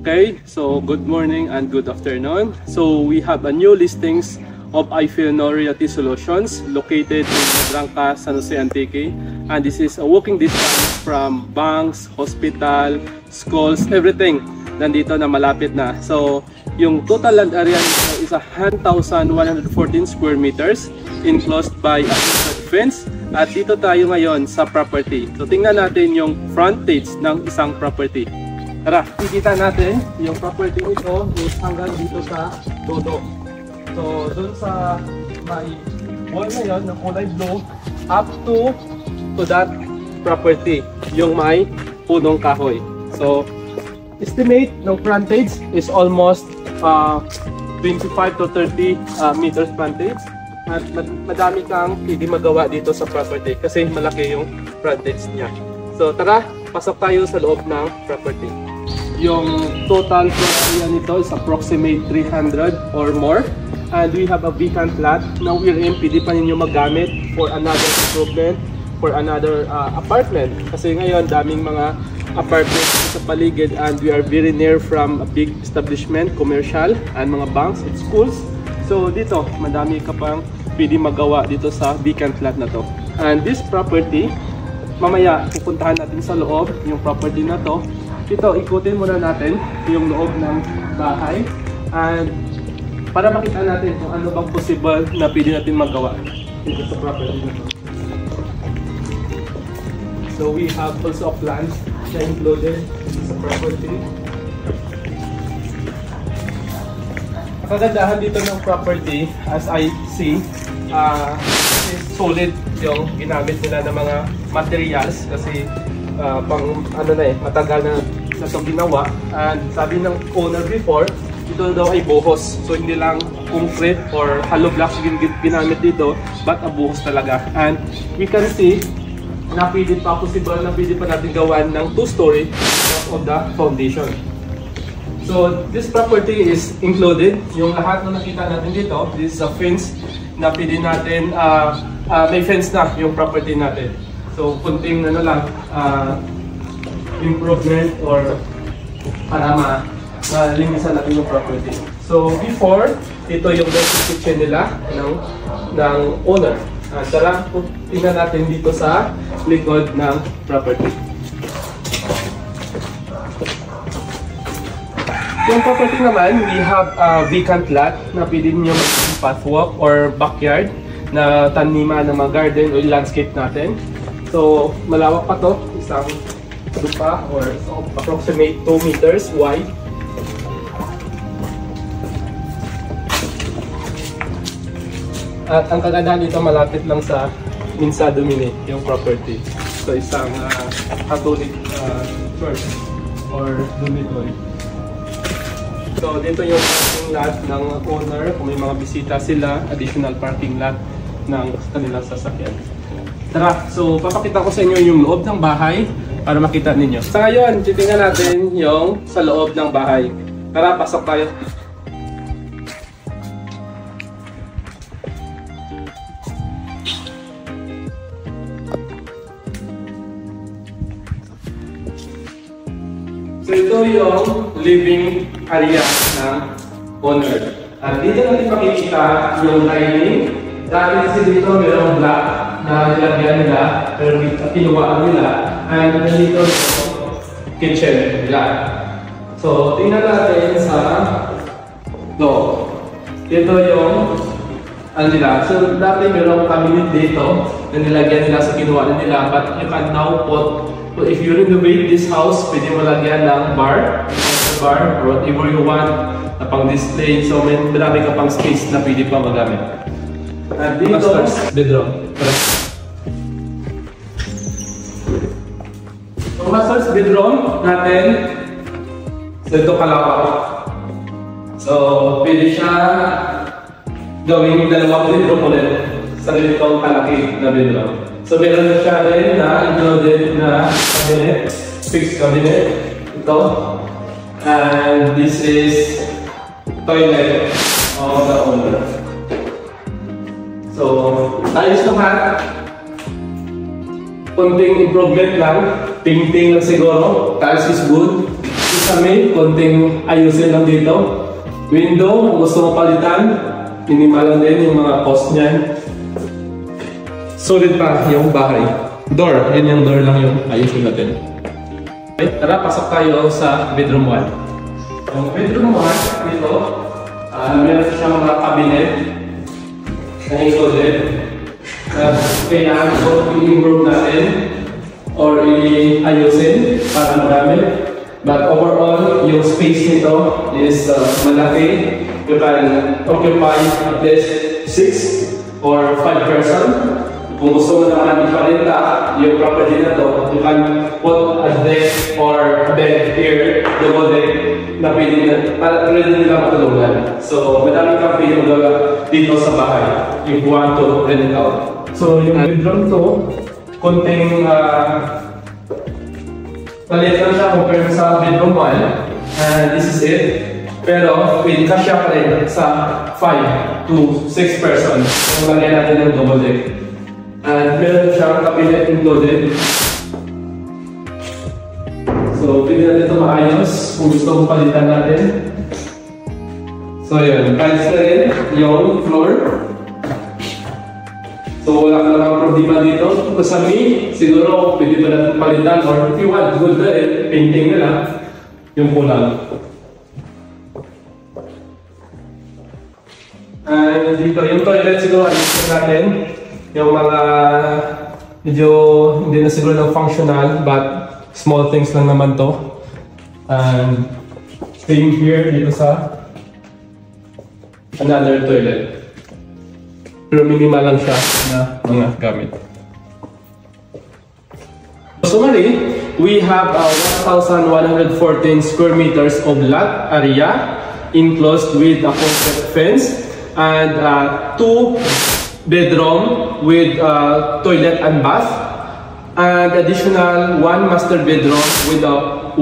Okay, so good morning and good afternoon. So we have a new listings of iFino Realty Solutions located in Madranca, San Jose, Antique. And this is a walking distance from banks, hospital, schools, everything nandito na malapit na. So yung total land area nito is 1,114 square meters enclosed by a fence. At dito tayo ngayon sa property. So tingnan natin yung frontage ng isang property. Tara, kikita natin yung property nito is hanggang dito sa todo. So, dun sa may wall na yun, ng kulay blue, up to that property, yung may punong kahoy. So, estimate ng frontage is almost 25 to 30 meters frontage. At madami kang hindi magawa dito sa property kasi malaki yung frontage niya. So, tara, pasok tayo sa loob ng property. Yung total floor area nito is approximate 300 or more. And we have a vacant lot. Now we're in, pwede pa ninyo magamit for another improvement, for another apartment. Kasi ngayon, daming mga apartments sa paligid and we are very near from a big establishment, commercial, and mga banks and schools. So dito, madami ka pang pwede magawa dito sa vacant lot na to. And this property, mamaya pupuntahan natin sa loob, yung property na to. Ito, ikutin muna natin yung loob ng bahay and para makita natin kung ano bang possible na pwede natin magawa dito sa property na to. So we have also a plan na included sa property. Ang kagandahan dito ng property, as I see, is solid yung ginamit nila ng mga materials kasi pang ano na matagal na itong ginawa. And sabi ng owner before, ito daw ay buhos. So hindi lang concrete or hollow blocks ginamit dito, but buhos talaga. And we can see na pwede pa possible na pwede pa natin gawan ng 2-story of the foundation. So this property is included. Yung lahat na nakita natin dito, this is a fence na pwede natin, may fence na yung property natin. So kunting ano lang, improvement or para malinisan natin yung property. So before, ito yung basic kitchen nila ng owner. Tara, tingnan natin dito sa likod ng property. Yung property naman, we have a vacant lot na pwede nyo maging pathwalk or backyard na taniman ng mga garden o landscape natin. So malawak pa to, isang lupa or approximate 2 meters wide. At ang kagandahan dito malapit lang sa Mensa Domini yung property. So isang Catholic church or dormitory. So dito yung parking lot ng owner. Kung may mga bisita sila, additional parking lot ng kanilang sasakyan. Tara, so papakita ko sa inyo yung loob ng bahay para makita ninyo. Sa ngayon, titingnan natin yung sa loob ng bahay. Tara, pasok tayo. So ito yung living area ng owner. At dito natin makikita yung dining. Dati kasi dito mayroong black na nilagyan nila, pero pinuwaan nila. And dito yung kitchen nila. So tingnan natin sa loob. Dito yung ano nila. So dati mayroong cabinet dito na nilagyan nila sa pinuwaan nila. But you can now put, if you renovate this house, pwede mo lagyan ng bar or whatever you want na pang display. So may marami ka pang space na pwede pa magamit. At dito, bedroom. So master's bedroom natin, so ito kalawak. So pwede siya gawing dalawang bedroom ulit sa ganitong kalaki na bedroom. So meron na siya rin na included na cabinet, fixed cabinet. Ito. And this is toilet of the owner. So, ayos lahat. Konting improvement lang. Painting lang siguro. Tiles is good. kisame, konting ayusin lang dito. Window, kung gusto mo palitan, minimal lang din yung mga cost niyan. Solid pa yung bahay. Door, yun yung door lang yung ayusin natin. Okay, tara, pasok tayo sa bedroom 1. Yung bedroom 1, dito, meron siyang mga cabinet na included. Kailangan ko i-improve natin or i-ayusin para marami. But overall, yung space nito is malaki. You can occupy at least 6 or 5 person. Kung gusto mo naman iparenta yung property na to, you can put a deck or a bed here, double deck, na pwede nila matulungan. So, madami kang pwede magawa dito sa bahay if you want to rent it out. So, yung bedroom to, konting palit lang siya compare sa bedroom 1. And this is it. Pero, pwede ka siya pa rin sa 5 to 6 person. Kung lagyan natin ng double deck. And meron siyang cabinet included. So, pwede natin ito maayos kung gusto mong palitan natin. So, yun. Tiles na rin yung floor. So, wala ka namang problema dito. Kung sa me, siguro pwede pa natin palitan or if you want, good na rin, painting na lang yung kulang. And dito, yung toilet siguro ayusin natin. Yung mga medyo hindi na siguro ng functional but small things lang naman to. And staying here dito sa another toilet. Pero minimal lang siya na mga gamit. Summary, we have 1,114 square meters of lot area enclosed with a concrete fence and 2 bedroom with toilet and bath, and additional 1 master bedroom with 1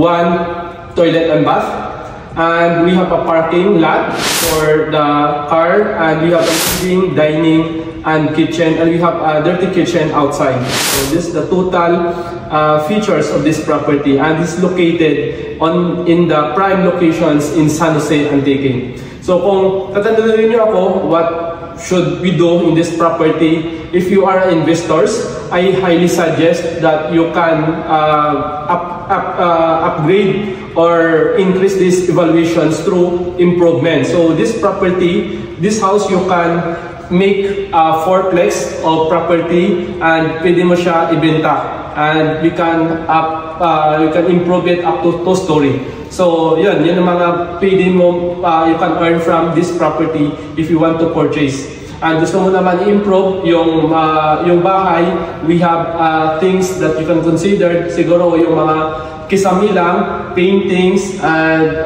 toilet and bath, and we have a parking lot for the car, and we have a living, dining, and kitchen, and we have a dirty kitchen outside. So this is the total features of this property, and this is located in the prime locations in San Jose, Antique. So kung tatanungin niyo ako what should we do in this property, if you are investors, I highly suggest that you can upgrade or increase these evaluations through improvement. So this property, this house, you can make a 4-plex of property and pwede mo siya ibenta. And we can improve it up to 2-story. So yun ang mga pwede mo, you can earn from this property if you want to purchase. And gusto mo naman i-improve yung bahay, we have things that you can consider. Siguro yung mga kisame lang, paintings, and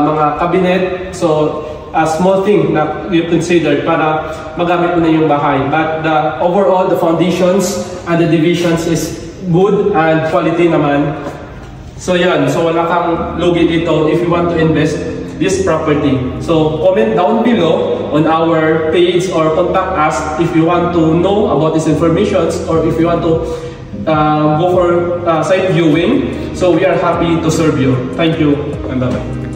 mga cabinet. So a small thing na you consider para magamit mo na yung bahay. But overall, the foundations and the divisions is good and quality naman. So yan, so wala kang lugi dito if you want to invest this property. So comment down below on our page or contact us if you want to know about these informations or if you want to go for site viewing. So we are happy to serve you. Thank you and bye-bye.